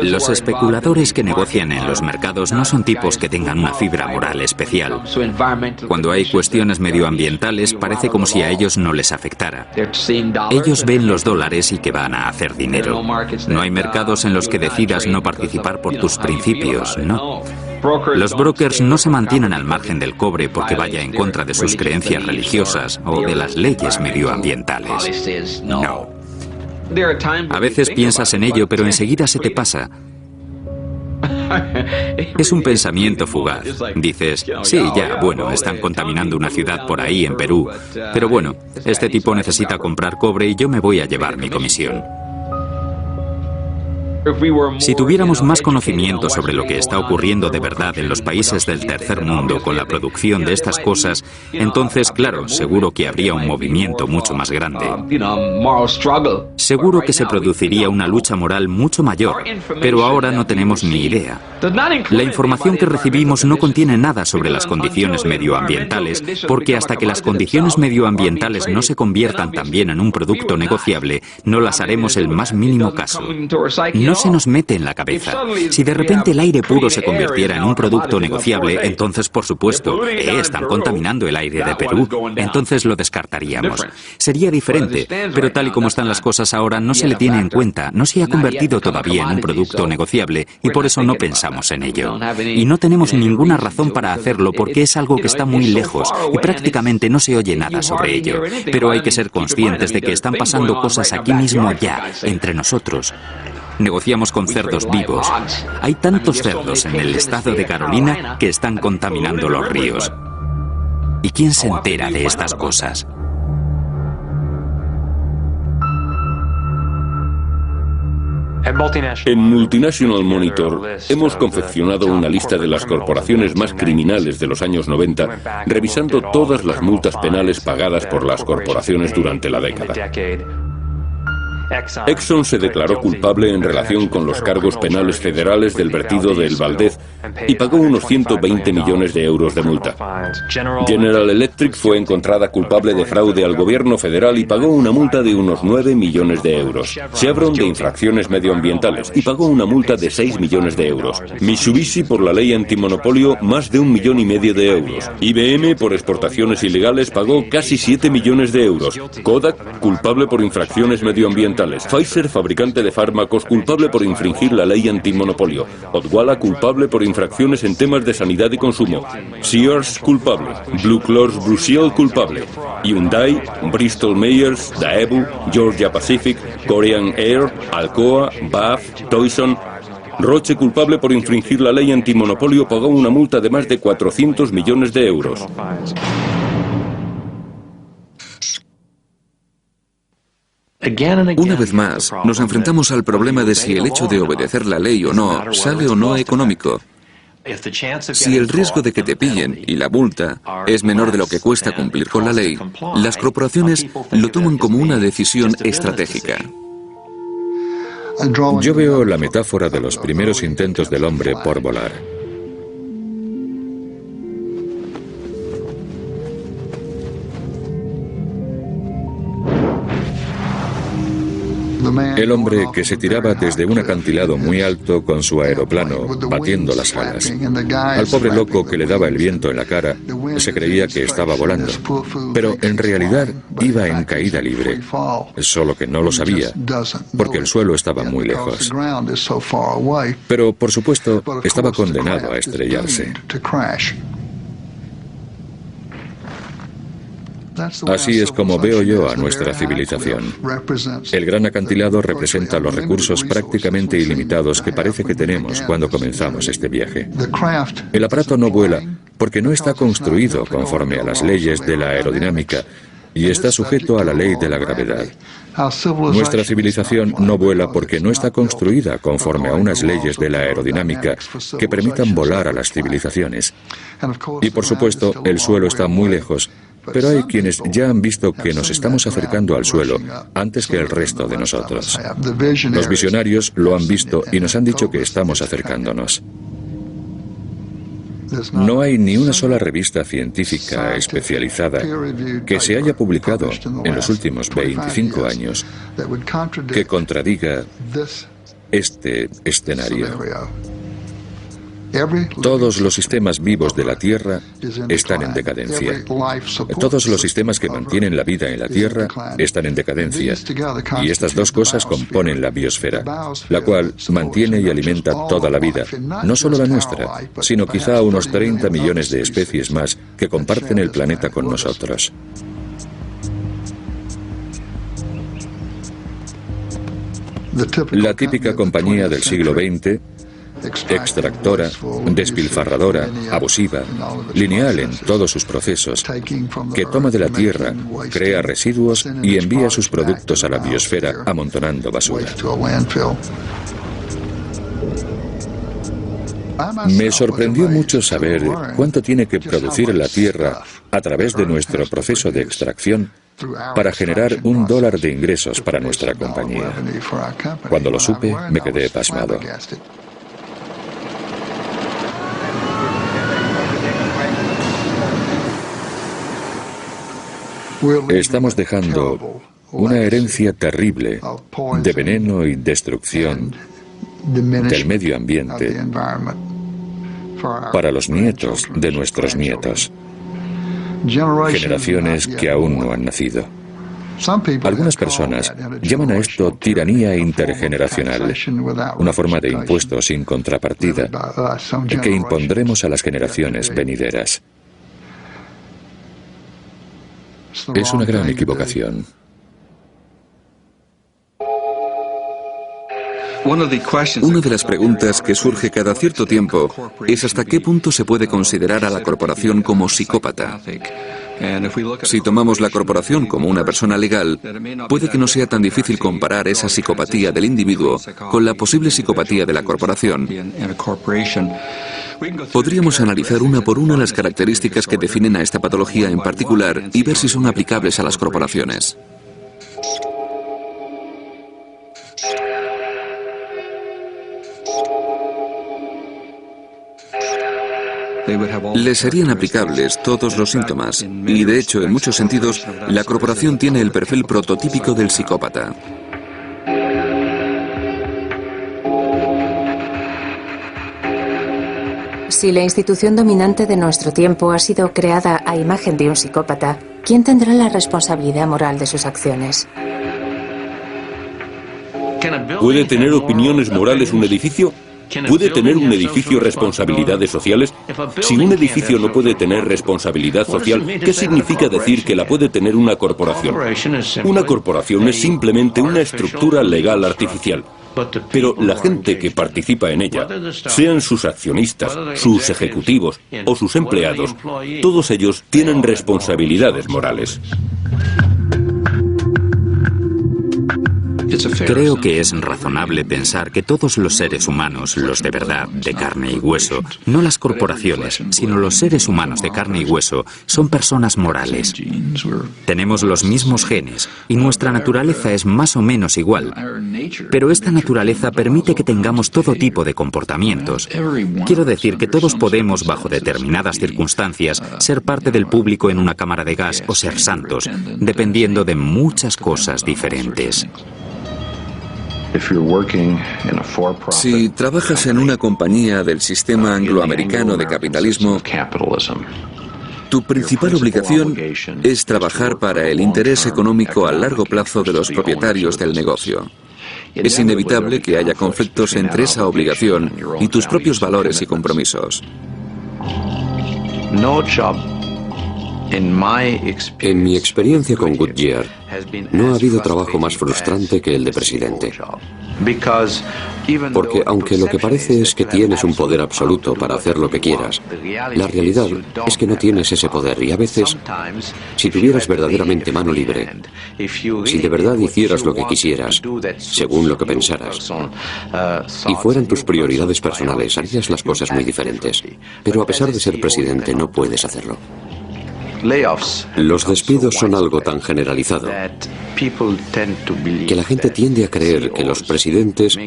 Los especuladores que negocian en los mercados no son tipos que tengan una fibra moral especial. Cuando hay cuestiones medioambientales, parece como si a ellos no les afectara. Ellos ven los dólares y que van a hacer dinero. No hay mercados en los que decidas no participar por tus principios, ¿no? Los brokers no se mantienen al margen del cobre porque vaya en contra de sus creencias religiosas o de las leyes medioambientales. No. A veces piensas en ello, pero enseguida se te pasa. Es un pensamiento fugaz. Dices, sí, ya, bueno, están contaminando una ciudad por ahí en Perú. Pero bueno, este tipo necesita comprar cobre y yo me voy a llevar mi comisión. Si tuviéramos más conocimiento sobre lo que está ocurriendo de verdad en los países del tercer mundo con la producción de estas cosas, entonces, claro, seguro que habría un movimiento mucho más grande. Seguro que se produciría una lucha moral mucho mayor, pero ahora no tenemos ni idea. La información que recibimos no contiene nada sobre las condiciones medioambientales, porque hasta que las condiciones medioambientales no se conviertan también en un producto negociable, no las haremos el más mínimo caso. No se nos mete en la cabeza. Si de repente el aire puro se convirtiera en un producto negociable, entonces, por supuesto, están contaminando el aire de Perú, entonces lo descartaríamos. Sería diferente, pero tal y como están las cosas ahora, no se le tiene en cuenta, no se ha convertido todavía en un producto negociable y por eso no pensamos en ello. Y no tenemos ninguna razón para hacerlo porque es algo que está muy lejos y prácticamente no se oye nada sobre ello. Pero hay que ser conscientes de que están pasando cosas aquí mismo ya, entre nosotros. Negociamos con cerdos vivos. Hay tantos cerdos en el estado de Carolina que están contaminando los ríos. ¿Y quién se entera de estas cosas? En Multinational Monitor hemos confeccionado una lista de las corporaciones más criminales de los años 90, revisando todas las multas penales pagadas por las corporaciones durante la década. Exxon se declaró culpable en relación con los cargos penales federales del vertido de El Valdez y pagó unos 120 millones de euros de multa. General Electric fue encontrada culpable de fraude al gobierno federal y pagó una multa de unos 9 millones de euros. Chevron de infracciones medioambientales y pagó una multa de 6 millones de euros. Mitsubishi por la ley antimonopolio más de 1,5 millones de euros. IBM por exportaciones ilegales pagó casi 7 millones de euros. Kodak culpable por infracciones medioambientales gubernamentales. Pfizer, fabricante de fármacos, culpable por infringir la ley antimonopolio. Odwalla, culpable por infracciones en temas de sanidad y consumo. Sears, culpable. Blue Cross Blue Shield, culpable. Hyundai, Bristol Myers, Daewoo, Georgia Pacific, Korean Air, Alcoa, BAF, Toyson. Roche, culpable por infringir la ley antimonopolio, pagó una multa de más de 400 millones de euros. Una vez más, nos enfrentamos al problema de si el hecho de obedecer la ley o no sale o no económico. Si el riesgo de que te pillen y la multa es menor de lo que cuesta cumplir con la ley, las corporaciones lo toman como una decisión estratégica. Yo veo la metáfora de los primeros intentos del hombre por volar. El hombre que se tiraba desde un acantilado muy alto con su aeroplano batiendo las alas. Al pobre loco que le daba el viento en la cara se creía que estaba volando, pero en realidad iba en caída libre, solo que no lo sabía, porque el suelo estaba muy lejos. Pero, por supuesto, estaba condenado a estrellarse. Así es como veo yo a nuestra civilización. El gran acantilado representa los recursos prácticamente ilimitados que parece que tenemos cuando comenzamos este viaje. El aparato no vuela porque no está construido conforme a las leyes de la aerodinámica y está sujeto a la ley de la gravedad. Nuestra civilización no vuela porque no está construida conforme a unas leyes de la aerodinámica que permitan volar a las civilizaciones. Y por supuesto, el suelo está muy lejos, pero hay quienes ya han visto que nos estamos acercando al suelo antes que el resto de nosotros. Los visionarios lo han visto y nos han dicho que estamos acercándonos. No hay ni una sola revista científica especializada que se haya publicado en los últimos 25 años que contradiga este escenario. Todos los sistemas vivos de la Tierra están en decadencia. Todos los sistemas que mantienen la vida en la Tierra están en decadencia. Y estas dos cosas componen la biosfera, la cual mantiene y alimenta toda la vida, no solo la nuestra, sino quizá unos 30 millones de especies más que comparten el planeta con nosotros. La típica compañía del siglo XX, extractora, despilfarradora, abusiva, lineal en todos sus procesos, que toma de la tierra, crea residuos y envía sus productos a la biosfera amontonando basura. Me sorprendió mucho saber cuánto tiene que producir la tierra a través de nuestro proceso de extracción para generar $1 de ingresos para nuestra compañía. Cuando lo supe, me quedé pasmado. Estamos dejando una herencia terrible de veneno y destrucción del medio ambiente para los nietos de nuestros nietos, generaciones que aún no han nacido. Algunas personas llaman a esto tiranía intergeneracional, una forma de impuesto sin contrapartida que impondremos a las generaciones venideras. Es una gran equivocación. Una de las preguntas que surge cada cierto tiempo es hasta qué punto se puede considerar a la corporación como psicópata. Si tomamos la corporación como una persona legal, puede que no sea tan difícil comparar esa psicopatía del individuo con la posible psicopatía de la corporación. Podríamos analizar una por una las características que definen a esta patología en particular y ver si son aplicables a las corporaciones. Les serían aplicables todos los síntomas y, de hecho, en muchos sentidos, la corporación tiene el perfil prototípico del psicópata. Si la institución dominante de nuestro tiempo ha sido creada a imagen de un psicópata, ¿quién tendrá la responsabilidad moral de sus acciones? ¿Puede tener opiniones morales un edificio? ¿Puede tener un edificio responsabilidades sociales? Si un edificio no puede tener responsabilidad social, ¿qué significa decir que la puede tener una corporación? Una corporación es simplemente una estructura legal artificial. Pero la gente que participa en ella, sean sus accionistas, sus ejecutivos o sus empleados, todos ellos tienen responsabilidades morales. Creo que es razonable pensar que todos los seres humanos, los de verdad, de carne y hueso, no las corporaciones, sino los seres humanos de carne y hueso, son personas morales. Tenemos los mismos genes y nuestra naturaleza es más o menos igual. Pero esta naturaleza permite que tengamos todo tipo de comportamientos. Quiero decir que todos podemos, bajo determinadas circunstancias, ser parte del público en una cámara de gas o ser santos, dependiendo de muchas cosas diferentes. Si trabajas en una compañía del sistema angloamericano de capitalismo, tu principal obligación es trabajar para el interés económico a largo plazo de los propietarios del negocio. Es inevitable que haya conflictos entre esa obligación y tus propios valores y compromisos. En mi experiencia con Goodyear, no ha habido trabajo más frustrante que el de presidente. Porque aunque lo que parece es que tienes un poder absoluto para hacer lo que quieras, la realidad es que no tienes ese poder y a veces, si tuvieras verdaderamente mano libre, si de verdad hicieras lo que quisieras, según lo que pensaras, y fueran tus prioridades personales, harías las cosas muy diferentes. Pero a pesar de ser presidente, no puedes hacerlo. Los despidos son algo tan generalizado que la gente tiende a creer que los presidentes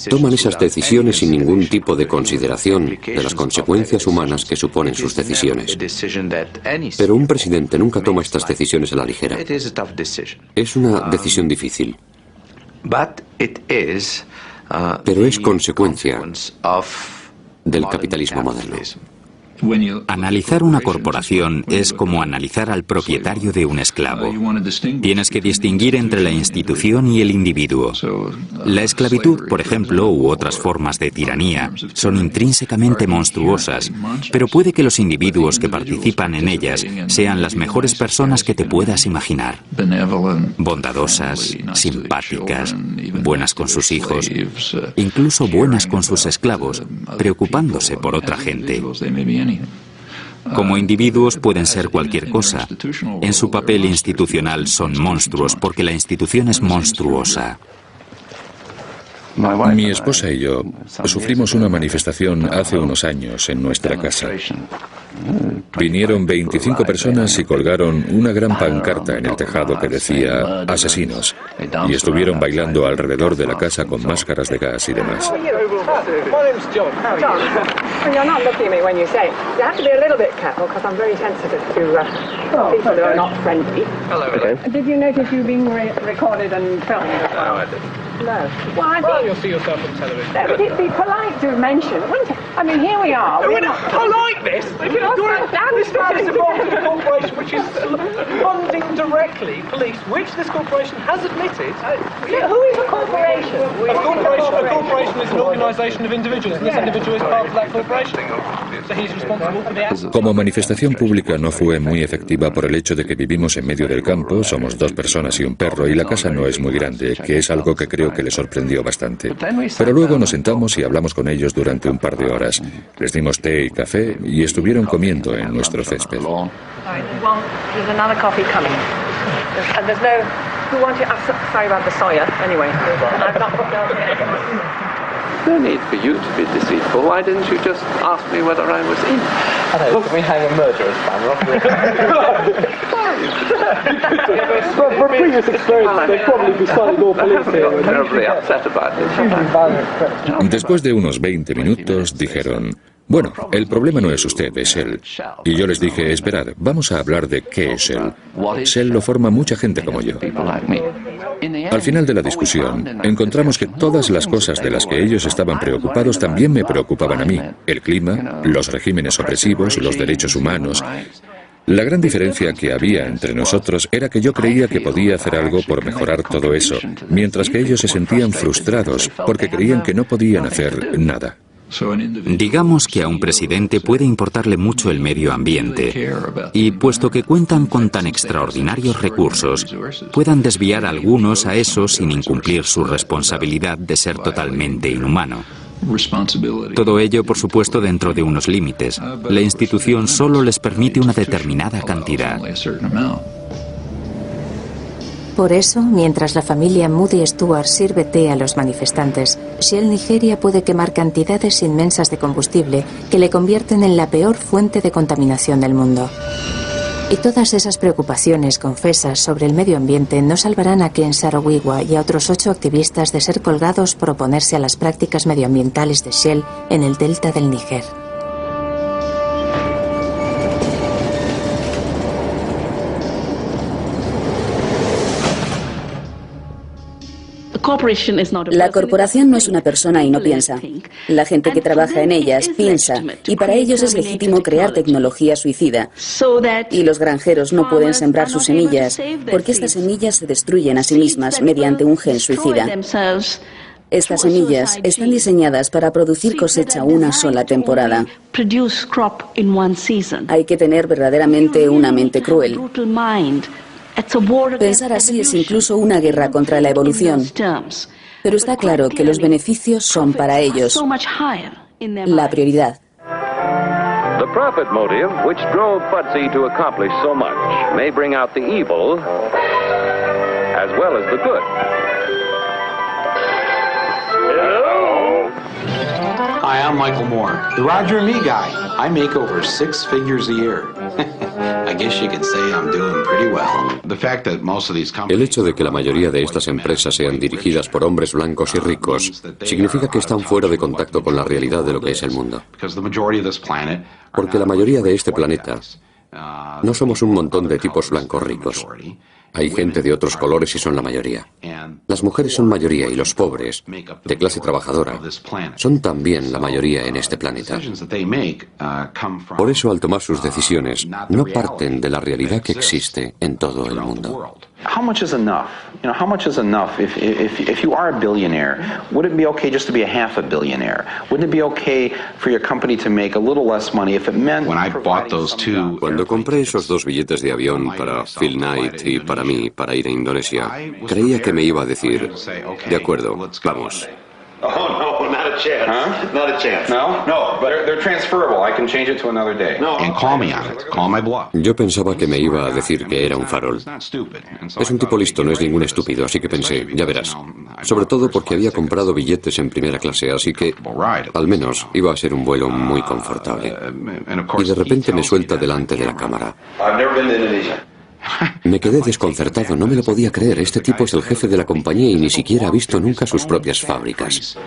toman esas decisiones sin ningún tipo de consideración de las consecuencias humanas que suponen sus decisiones. Pero un presidente nunca toma estas decisiones a la ligera. Es una decisión difícil. Pero es consecuencia del capitalismo moderno. Analizar una corporación es como analizar al propietario de un esclavo. Tienes que distinguir entre la institución y el individuo. La esclavitud, por ejemplo, u otras formas de tiranía, son intrínsecamente monstruosas, pero puede que los individuos que participan en ellas sean las mejores personas que te puedas imaginar. Bondadosas, simpáticas, buenas con sus hijos, incluso buenas con sus esclavos, preocupándose por otra gente. Como individuos pueden ser cualquier cosa. En su papel institucional son monstruos porque la institución es monstruosa. Mi esposa y yo sufrimos una manifestación hace unos años en nuestra casa. Vinieron 25 personas y colgaron una gran pancarta en el tejado que decía "asesinos" y estuvieron bailando alrededor de la casa con máscaras de gas y demás. No. Well, you'll see yourself on television. But it'd be polite to have mentioned, wouldn't it? I mean, here we are. We're not polite, this. This is a corporation which is funding directly police, which this corporation has admitted. Who is a corporation? A corporation is an organisation of individuals, and this individual is part of that corporation. So he's responsible for the actions. Como manifestación pública no fue muy efectiva por el hecho de que vivimos en medio del campo, somos 2 personas y un perro, y la casa no es muy grande, que es algo que creo que les sorprendió bastante. Pero luego nos sentamos y hablamos con ellos durante un par de horas. Les dimos té y café y estuvieron comiendo en nuestro césped. No need for you to be deceitful. Why didn't you just ask me whether I was in? I know, can we hang a murderer's banner off For previous experience, they'd probably be slightly more police here. I'm terribly upset about this. Después de unos 20 minutos dijeron: bueno, el problema no es usted, es él. Y yo les dije: esperad, vamos a hablar de qué es él. Él lo forma mucha gente como yo. Al final de la discusión, encontramos que todas las cosas de las que ellos estaban preocupados también me preocupaban a mí. El clima, los regímenes opresivos, los derechos humanos. La gran diferencia que había entre nosotros era que yo creía que podía hacer algo por mejorar todo eso, mientras que ellos se sentían frustrados porque creían que no podían hacer nada. Digamos que a un presidente puede importarle mucho el medio ambiente y, puesto que cuentan con tan extraordinarios recursos, puedan desviar a algunos a eso sin incumplir su responsabilidad de ser totalmente inhumano. Todo ello, por supuesto, dentro de unos límites. La institución solo les permite una determinada cantidad. Por eso, mientras la familia Moody Stewart sirve té a los manifestantes, Shell Nigeria puede quemar cantidades inmensas de combustible que le convierten en la peor fuente de contaminación del mundo. Y todas esas preocupaciones confesas sobre el medio ambiente no salvarán a Ken Saro-Wiwa y a otros 8 activistas de ser colgados por oponerse a las prácticas medioambientales de Shell en el delta del Níger. La corporación no es una persona y no piensa. La gente que trabaja en ellas piensa, y para ellos es legítimo crear tecnología suicida. Y los granjeros no pueden sembrar sus semillas, porque estas semillas se destruyen a sí mismas mediante un gen suicida. Estas semillas están diseñadas para producir cosecha una sola temporada. Hay que tener verdaderamente una mente cruel. Pensar así es incluso una guerra contra la evolución. Pero está claro que los beneficios son para ellos la prioridad. The profit motive, which drove Futsi to accomplish so much, may bring out the evil as well as the good. Hello? Hi, I'm Michael Moore, the Roger and Me guy. I make over 6 figures a year. I guess you could say I'm doing pretty well. The fact that most of these companies... El hecho de que la mayoría de estas empresas sean dirigidas por hombres blancos y ricos significa que están fuera de contacto con la realidad de lo que es el mundo. Porque la mayoría de este planeta no somos un montón de tipos blancos ricos. Hay gente de otros colores y son la mayoría. Las mujeres son mayoría y los pobres, de clase trabajadora, son también la mayoría en este planeta. Por eso, al tomar sus decisiones, no parten de la realidad que existe en todo el mundo. How much is enough? You know, how much is enough? If you are a billionaire, would it be okay just to be a half a billionaire? Wouldn't it be okay for your company to make a little less money if it meant... Cuando compré esos 2 billetes de avión para Phil Knight y para mí, para ir a Indonesia, creía que me iba a decir, de acuerdo, vamos. Oh, no, not a chance. Huh? Not a chance. No? No, but they're transferable. I can change it to another day. No. And call me on it. Call my bluff. Yo pensaba que me iba a decir que era un farol. Es un tipo listo, no es ningún estúpido, así que pensé, ya verás. Sobre todo porque había comprado billetes en primera clase, así que al menos iba a ser un vuelo muy confortable. Y de repente me suelta delante de la cámara. I've never been to Indonesia. Me quedé desconcertado, no me lo podía creer. Este tipo es el jefe de la compañía y ni siquiera ha visto nunca sus propias fábricas.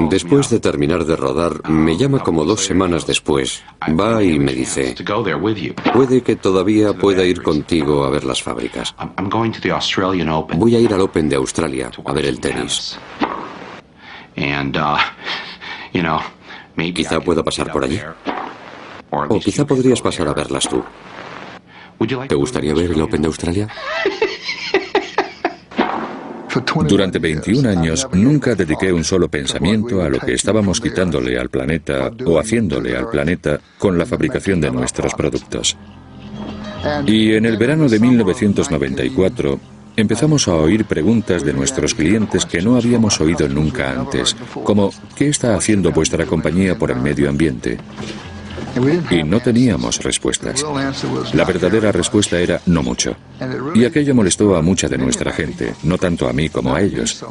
Después de terminar de rodar, me llama como 2 semanas después. Va y me dice, puede que todavía pueda ir contigo a ver las fábricas. Voy a ir al Open de Australia a ver el tenis. Quizá pueda pasar por allí. O quizá podrías pasar a verlas tú. ¿Te gustaría ver el Open de Australia? Durante 21 años nunca dediqué un solo pensamiento a lo que estábamos quitándole al planeta o haciéndole al planeta con la fabricación de nuestros productos. Y en el verano de 1994 empezamos a oír preguntas de nuestros clientes que no habíamos oído nunca antes, como ¿qué está haciendo vuestra compañía por el medio ambiente? Y no teníamos respuestas. La verdadera respuesta era no mucho. Y aquello molestó a mucha de nuestra gente, no tanto a mí como a ellos.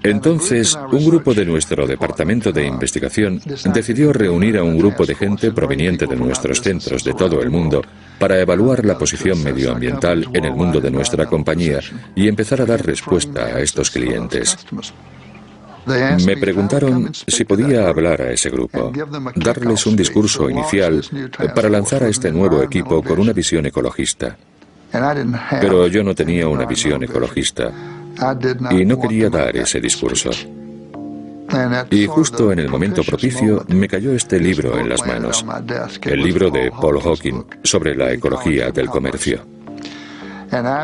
Entonces, un grupo de nuestro departamento de investigación decidió reunir a un grupo de gente proveniente de nuestros centros de todo el mundo para evaluar la posición medioambiental en el mundo de nuestra compañía y empezar a dar respuesta a estos clientes. Me preguntaron si podía hablar a ese grupo, darles un discurso inicial para lanzar a este nuevo equipo con una visión ecologista. Pero yo no tenía una visión ecologista y no quería dar ese discurso. Y justo en el momento propicio me cayó este libro en las manos, el libro de Paul Hawking sobre la ecología del comercio.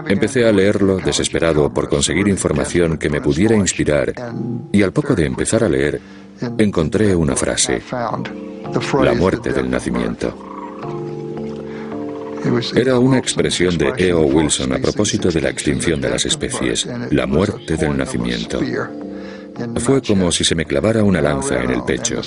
Empecé a leerlo desesperado por conseguir información que me pudiera inspirar y al poco de empezar a leer encontré una frase: la muerte del nacimiento. Era una expresión de E.O. Wilson a propósito de la extinción de las especies, la muerte del nacimiento. Fue como si se me clavara una lanza en el pecho.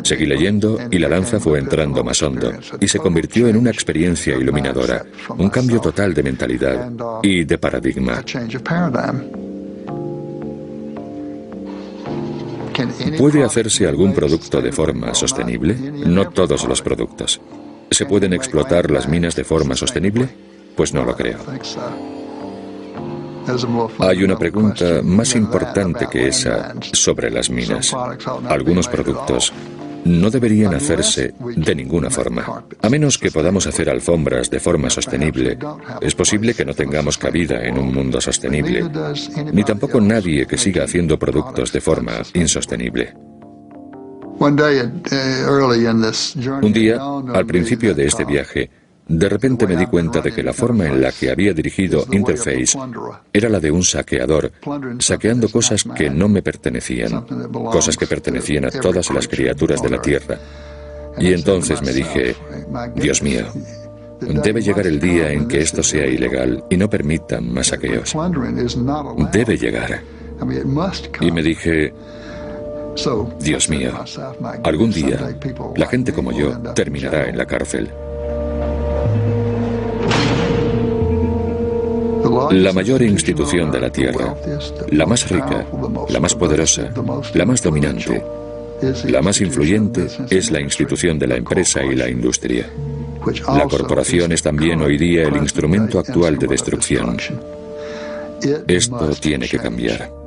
Seguí leyendo y la lanza fue entrando más hondo y se convirtió en una experiencia iluminadora, un cambio total de mentalidad y de paradigma. ¿Puede hacerse algún producto de forma sostenible? No todos los productos. ¿Se pueden explotar las minas de forma sostenible? Pues no lo creo. Hay una pregunta más importante que esa sobre las minas. Algunos productos no deberían hacerse de ninguna forma. A menos que podamos hacer alfombras de forma sostenible, es posible que no tengamos cabida en un mundo sostenible, ni tampoco nadie que siga haciendo productos de forma insostenible. Un día, al principio de este viaje, de repente me di cuenta de que la forma en la que había dirigido Interface era la de un saqueador, saqueando cosas que no me pertenecían, cosas que pertenecían a todas las criaturas de la Tierra. Y entonces me dije, Dios mío, debe llegar el día en que esto sea ilegal y no permitan más saqueos. Debe llegar. Y me dije, Dios mío, algún día la gente como yo terminará en la cárcel. La mayor institución de la Tierra, la más rica, la más poderosa, la más dominante, la más influyente es la institución de la empresa y la industria. La corporación es también hoy día el instrumento actual de destrucción. Esto tiene que cambiar.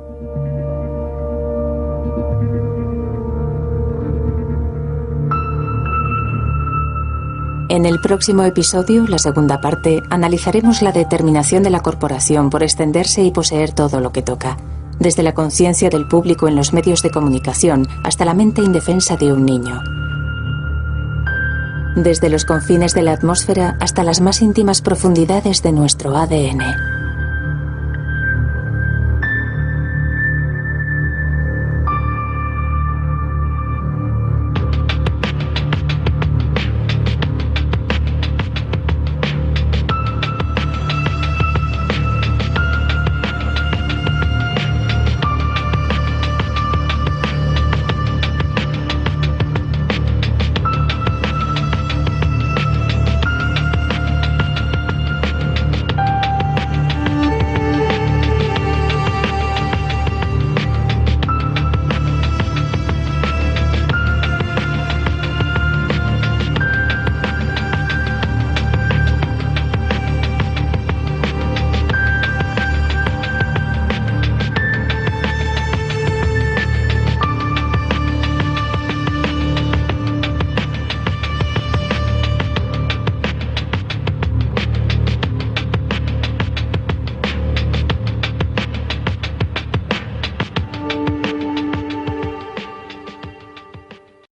En el próximo episodio, la segunda parte, analizaremos la determinación de la corporación por extenderse y poseer todo lo que toca, desde la conciencia del público en los medios de comunicación hasta la mente indefensa de un niño. Desde los confines de la atmósfera hasta las más íntimas profundidades de nuestro ADN.